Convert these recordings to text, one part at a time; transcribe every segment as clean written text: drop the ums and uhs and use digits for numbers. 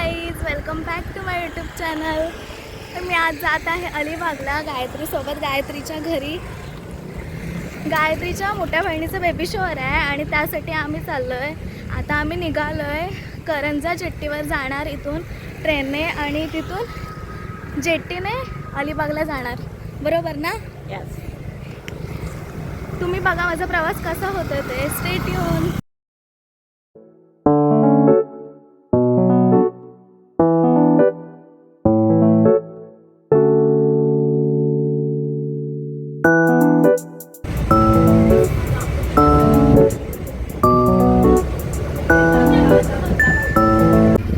Guys, welcome back to my YouTube channel. तर मी आज जात आहे अलिबागला गायत्रीसोबत गायत्रीच्या घरी. गायत्रीच्या मोठ्या बहिणीचं बेबी शॉवर आहे आणि त्यासाठी आम्ही चाललो आहे. आता आम्ही निघालो आहे करंजा जेट्टीवर जाणार इथून ट्रेनने आणि तिथून जेट्टीने अलिबागला जाणार. बरोबर ना? यस. तुम्ही बघा माझा प्रवास कसा होतो ते. Stay tune.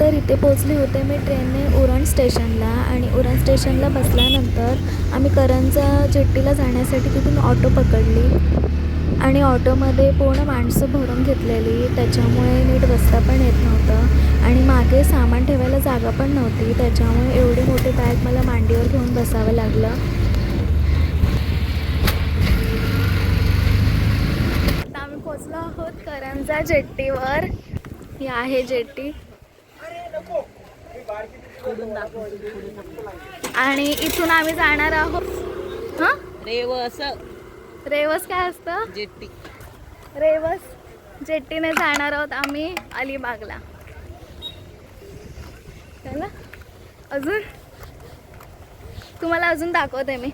तर इथे पोचले होते मी ट्रेनने उरण स्टेशनला आणि उरण स्टेशनला बसल्यानंतर आम्ही करंजा जेट्टीला जाण्यासाठी तिथून ऑटो पकडली आणि ऑटोमध्ये पूर्ण माणसं भरून घेतलेली, त्याच्यामुळे नीट बसता पण येत नव्हतं आणि मागे सामान ठेवायला जागा पण नव्हती, त्याच्यामुळे एवढी मोठी बॅग मला मांडीवर घेऊन बसावं लागलं. आता आम्ही पोचलो आहोत करंजा जेट्टीवर. ही आहे जेट्टी आणि इथून आम्ही जाणार आहोत रेवस. रेवस काय असतं? जेट्टी. रेवस जेट्टीने जाणार आहोत आम्ही अलिबागला. चला अजून तुम्हाला अजून दाखवते मी.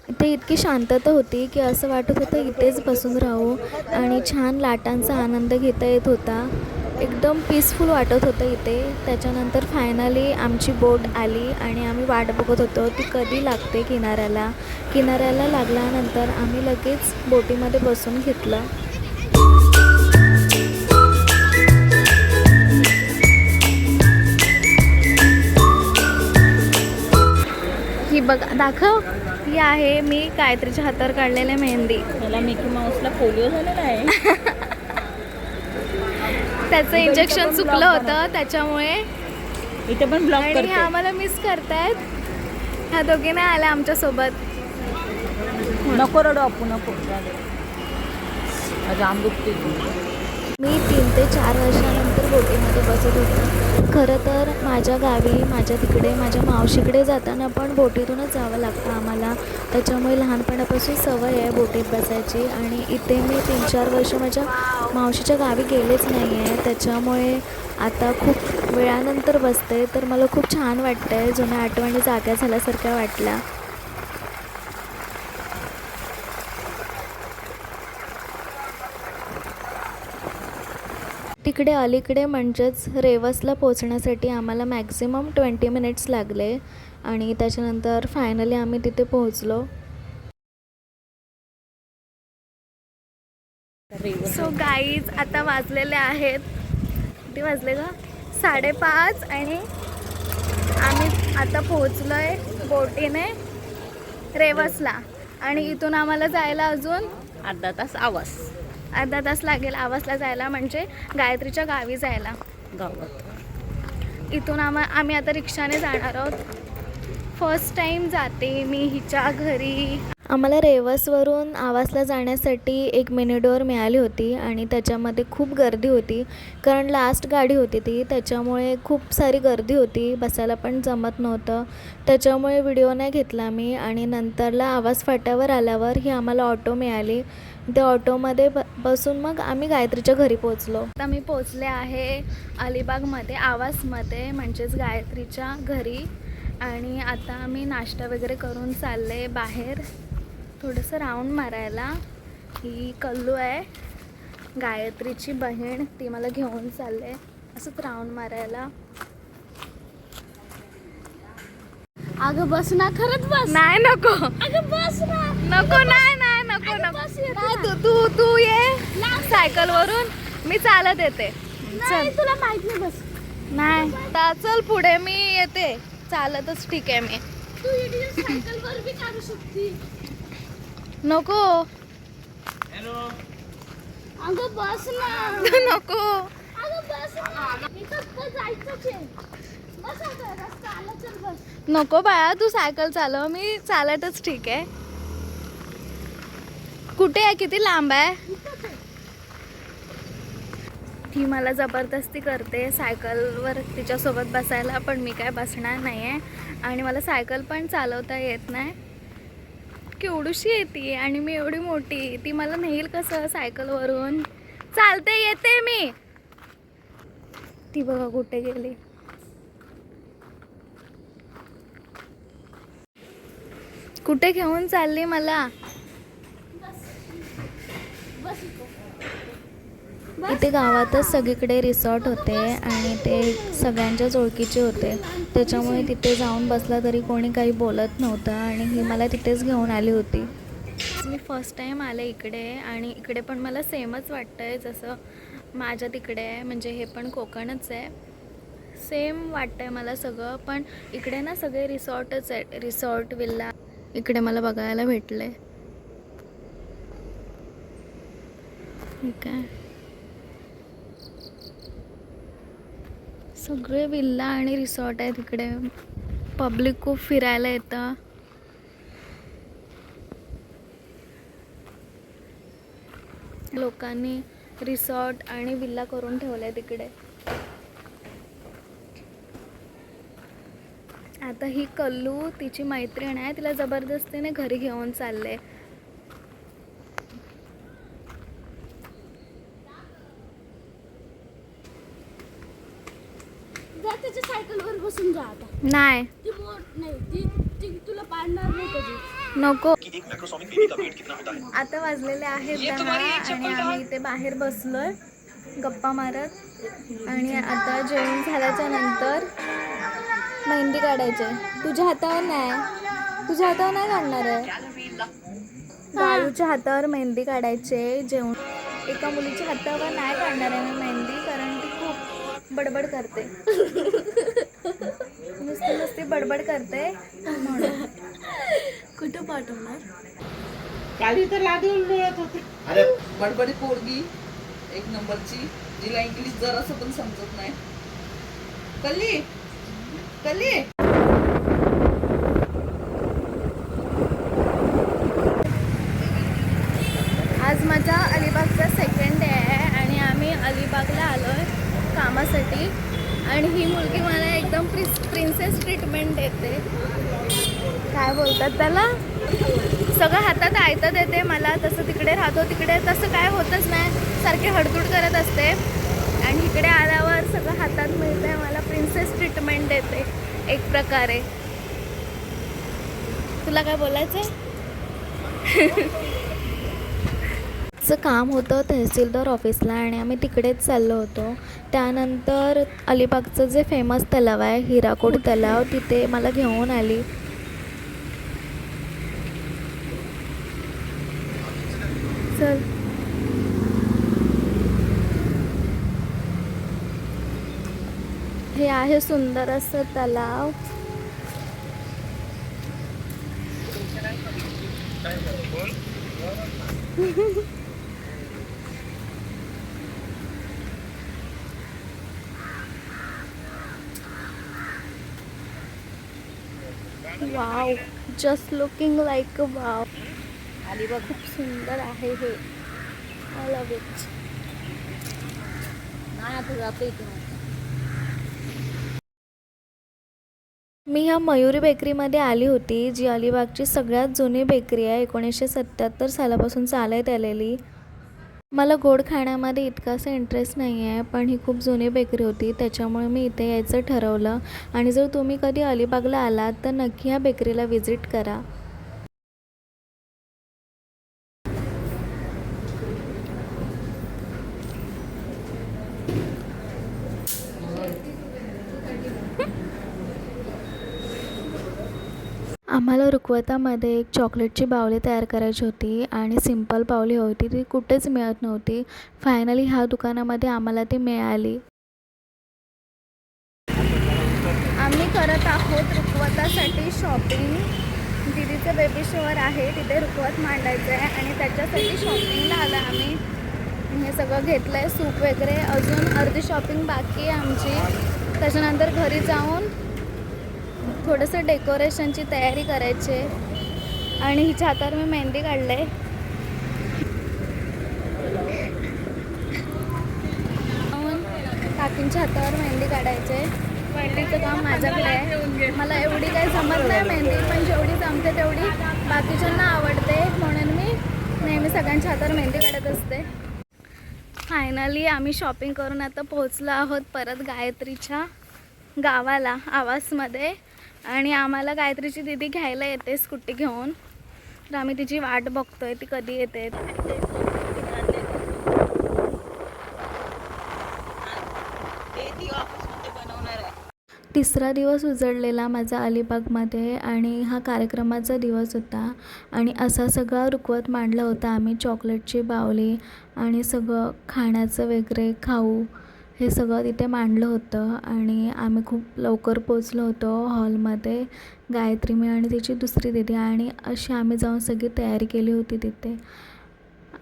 इथे इतकी शांतता होती की असं वाटत होतं इथेच बसून राहू आणि छान लाटांचा आनंद घेता येत होता. एकदम पीसफुल वाटत होतं इथे. त्याच्यानंतर फायनली आमची बोट आली आणि आम्ही वाट बघत होतो ती कधी लागते किनाऱ्याला. किनाऱ्याला लागल्यानंतर आम्ही लगेच बोटीमध्ये बसून घेतलं. ही बघा, दाखव. ही आहे मी गायत्रीच्या हातावर काढलेली मेहंदी. मला मिकी माऊसला पोलिओ झालेला आहे. त्याचं इंजेक्शन चुकलं होतं त्याच्यामुळे. इथे पण ब्लॉक आणि करते. आम्हाला मिस करतायत. ह्या दोघी नाही आल्या आमच्यासोबत. नको रडू आपू, नको. जाम दुखते. मी 3 ते 4 वर्षानंतर बोटीमध्ये बसत होते. खरं तर माझ्या गावी, माझ्या तिकडे, माझ्या मावशीकडे जाताना पण बोटीतूनच जावं लागतं आम्हाला. त्याच्यामुळे लहानपणापासून सवय आहे बोटीत बसायची आणि इथे मी 3-4 वर्ष माझ्या मावशीच्या गावी गेलेच नाही आहे. त्याच्यामुळे आता खूप वेळानंतर बसते तर मला खूप छान वाटतं आहे. जुन्या आठवणी जाग्या झाल्यासारख्या वाटल्या. तिकडे अलीकडे म्हणजेच रेवसला पोचण्यासाठी आम्हाला मॅक्झिमम 20 मिनिट्स लागले आणि त्याच्यानंतर फायनली आम्ही तिथे पोहोचलो. सो गाईज, आता वाजलेले आहेत, किती वाजले का? 5:30 आणि आम्ही आता पोहोचलो आहे बोटीने रेवसला आणि इथून आम्हाला जायला अजून अर्धा तास लागेल आवासला जायला, म्हणजे गायत्रीच्या गावी जायला गावात. इथून आम्ही आता रिक्षाने जाणार आहोत. फर्स्ट टाईम जाते मी हिच्या घरी. आम्हाला रेवसवरून आवासला जाण्यासाठी एक मिनी डोअर मिळाली होती आणि त्याच्यामध्ये खूप गर्दी होती कारण लास्ट गाडी होती ती, त्याच्यामुळे खूप सारी गर्दी होती, बसायला पण जमत नव्हतं. त्याच्यामुळे व्हिडिओ नाही घेतला मी आणि नंतरला आवास फाट्यावर आल्यावर ही आम्हाला ऑटो मिळाली. त्या ऑटोमध्ये बसून मग आम्ही गायत्रीच्या घरी पोचलो. आता मी पोचले आहे अलिबागमध्ये, आवासमध्ये, म्हणजेच गायत्रीच्या घरी. आणि आता आम्ही नाश्ता वगैरे करून चालले बाहेर थोडंसं राऊंड मारायला. ही कल्लू आहे गायत्रीची बहीण, ती मला घेऊन चालले असंच राऊंड मारायला. अगं बस ना, खरंच बस. नाही नको. अगं बस ना. नको. नाही नको नको. तू ये सायकलवरून, मी चालत येते. चल. तुला माहित नाही बस. नाही चल पुढे, मी येते चालतच. ठीक आहे. मी सायकलवर बी काढू शकते. नको. अगं बस ना. नको. अगं बस ना. मी फक्त जायचंच आहे. नको बाळा, तू सायकल चालव, मी चालतच ठीक आहे. कुठे आहे, किती लांब आहे? ती मला जबरदस्ती करते सायकलवर तिच्यासोबत बसायला, पण मी काय बसणार नाही आहे. आणि मला सायकल पण चालवता येत नाही. केवढीशी आहे ती आणि मी एवढी मोठी. ती मला नेईल कसं सायकलवरून? चालते येते मी. ती बघा कुठे गेली. कुठे घेऊन चालली मला? इथे गावातच सगळीकडे रिसॉर्ट होते आणि ते सगळ्यांच्याच ओळखीचे होते, त्याच्यामुळे तिथे जाऊन बसला तरी कोणी काही बोलत नव्हतं आणि ही मला तिथेच घेऊन आली होती. मी फर्स्ट टाईम आले इकडे आणि इकडे पण मला सेमच वाटतं आहे जसं माझ्या तिकडे आहे. म्हणजे हे पण कोकणच आहे, सेम वाटतं आहे मला सगळं. पण इकडे ना सगळे रिसॉर्टच आहे, रिसॉर्ट विल्ला इकडे मला बघायला भेटले. ठीक आहे, सगळे विल्ला आणि रिसॉर्ट आहे तिकडे. पब्लिक खूप फिरायला येतं. लोकांनी रिसॉर्ट आणि विल्ला करून ठेवलाय तिकडे. आता ही कल्लू तिची मैत्रीण आहे, तिला जबरदस्तीने घरी घेऊन चालले. त्याच्या सायकलवर बसून जा आता. नाही ती ती तुला पाडणार नाही कधी. नको. आता वाजलेले आहेत 10 आणि आम्ही इथे बाहेर बसलोय गप्पा मारत. आणि आता जेवण झाल्याच्या नंतर मेहंदी काढायचे. तुझ्या हातावर नाही, तुझ्या हातावर नाही काढणार आहे. गाळूच्या हातावर मेहंदी काढायचे जेवण. एका मुलीच्या हातावर नाही काढणार आहे मी मेहंदी, कारण ती खूप बडबड करते. नुसती नुसती बडबड करते म्हणून. कुठं पाठवणार? काली तर लागून मिळत होती. अरे बडबडी पोरगी एक नंबरची, जिला इंग्लिश जरासं पण समजत नाही. कल्ली कल्ली. आज माझा अलिबागचा सेकंड डे आहे आणि आम्ही अलिबागला आलो आहे कामासाठी. आणि ही मुलगी मला एकदम प्रिन्सेस ट्रीटमेंट देते. काय बोलतात त्याला, सगळं हातात आयतं देते मला. तसं तिकडे राहतो तिकडे तसं काय होतच नाही, सारखे हडतूड करत असते. आणि इकडे आल्यावर सगळं हातात मिळतं आहे मला. प्रिन्सेस ट्रीटमेंट देते एक प्रकारे. तुला काय बोलायचं आहे? चं काम होतं तहसीलदार ऑफिसला आणि आम्ही तिकडेच चाललो होतो. त्यानंतर अलिबागचं जे फेमस तलाव आहे हिराकोड तलाव, तिथे मला घेऊन आली. चल, हे आहे सुंदर असं तलाव. Wow, just looking like a wow. Alibag खूप सुंदर आहे हे. I love it. नाही आता जातो इथे. मी ह्या मयुरी बेकरीमध्ये आली होती, जी अलिबागची सगळ्यात जुनी बेकरी आहे. 1977 सालापासून चालत आलेली. मला गोड खाण्यामध्ये इतकासा इंटरेस्ट नाही आहे, पण ही खूप जुनी बेकरी होती, त्याच्यामुळे मी इथे यायचं ठरवलं. आणि जर तुम्ही कधी अलिबागला आलात तर नक्की ह्या बेकरीला व्हिजिट करा. आम्हाला रुखवतामध्ये एक चॉकलेटची बावली तयार करायची होती आणि सिंपल बावली होती, ती कुठेच मिळत नव्हती. फायनली ह्या दुकानामध्ये आम्हाला ती मिळाली. आम्ही करत आहोत रुखवतासाठी शॉपिंग. दीदीचं बेबी शॉवर आहे, तिथे रुखवत मांडायचं आहे आणि त्याच्यासाठी शॉपिंगला आलं आम्ही. हे सगळं घेतलं आहे, सूप वगैरे. अजून अर्धी शॉपिंग बाकी आहे आमची. त्याच्यानंतर घरी जाऊन थोडंसं डेकोरेशनची तयारी करायची आहे. आणि हिच्या हातावर मी मेहंदी काढलं आहे. काकींच्या हातावर मेहंदी काढायचे. मेहंदीचं काम माझ्याकडे आहे. मला एवढी काही जमत नाही मेहंदी, पण जेवढी जमते तेवढी बाकीच्यांना आवडते, म्हणून मी नेहमी सगळ्यांच्या हातावर मेहंदी काढत असते. फायनली आम्ही शॉपिंग करून आता पोहोचलो आहोत परत गायत्रीच्या गावाला आवासमध्ये. आणि आम्हाला गायत्रीची दीदी घ्यायला येते स्कूटी घेऊन, तर आम्ही तिची वाट बघतोय ती कधी येते. तिसरा दिवस उजळलेला माझा अलिबागमध्ये आणि हा कार्यक्रमाचा दिवस होता. आणि असा सगळा रुखवत मांडला होता आम्ही. चॉकलेटची बावली आणि सगळं खाण्याचं वगैरे खाऊ हे सगळं तिथे मांडलं होतं. आणि आम्ही खूप लवकर पोचलो होतो हॉलमध्ये, गायत्री, मी आणि तिची दुसरी दीदी. आणि अशी आम्ही जाऊन सगळी तयारी केली होती तिथे.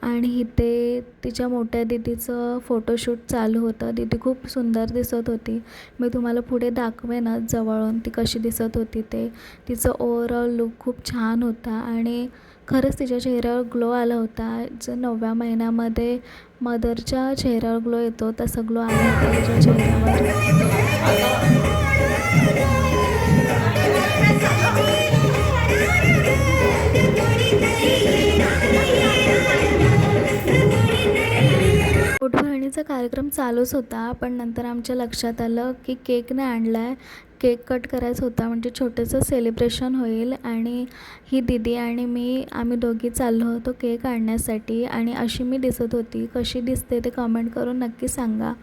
आणि इथे तिच्या मोठ्या दीदीचं फोटोशूट चालू होतं. दीदी खूप सुंदर दिसत होती. मी तुम्हाला पुढे दाखवेनच जवळून ती कशी दिसत होती ते. तिचं ओव्हरऑल लुक खूप छान होता आणि खरंच तिच्या चेहऱ्यावर ग्लो आला होता. जो 9व्या महिन्यामध्ये मदरच्या चेहऱ्यावर ग्लो येतो तसा ग्लो आला होता तिच्या चेहऱ्यावर. पोटभरणीचा कार्यक्रम चालूच होता, पण नंतर आमच्या लक्षात आलं की केक नाही आणला आहे. केक कट करायचा होता, म्हणजे छोटंसं सेलिब्रेशन होईल. आणि ही दीदी आणि मी आम्ही दोघी चाललो होतो केक आणण्यासाठी. आणि अशी मी दिसत होती. कशी दिसते ते कमेंट करून नक्की सांगा.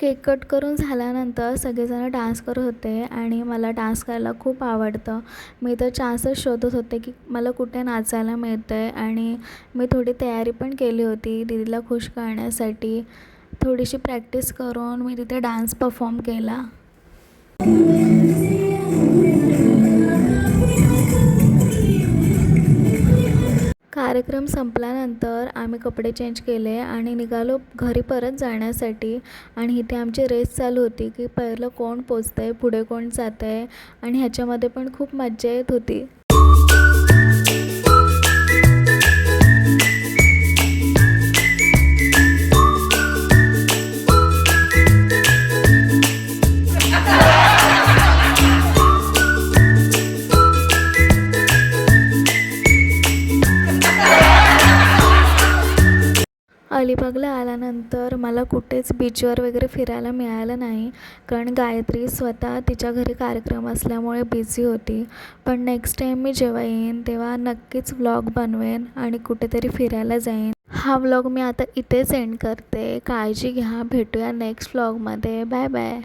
केक कट करून झाल्यानंतर सगळेजण डान्स करत होते आणि मला डान्स करायला खूप आवडतं. मी तर चान्सच शोधत होते की मला कुठे नाचायला मिळतं आहे. आणि मी थोडी तयारी पण केली होती दीदीला खुश करण्यासाठी. थोडीशी प्रॅक्टिस करून मी तिथे डान्स परफॉर्म केला. कार्यक्रम संपल्यानंतर आम्ही कपडे चेंज केले आणि निघालो घरी परत जाण्यासाठी. आणि इथे आमची रेस चालू होती की पहिलं कोण पोचतं आहे, पुढे कोण जातं आहे. आणि ह्याच्यामध्ये पण खूप मजा येत होती. अलिबागला आल्यानंतर मला कुठेच बीचवर वगैरे फिरायला मिळालं नाही, कारण गायत्री स्वतः तिच्या घरी कार्यक्रम असल्यामुळे बिझी होती. पण नेक्स्ट टाईम मी जेव्हा येईन तेव्हा नक्कीच व्लॉग बनवेन आणि कुठेतरी फिरायला जाईन. हा व्लॉग मी आता इथेच एंड करते. काळजी घ्या. भेटूया नेक्स्ट व्लॉगमध्ये. Bye bye.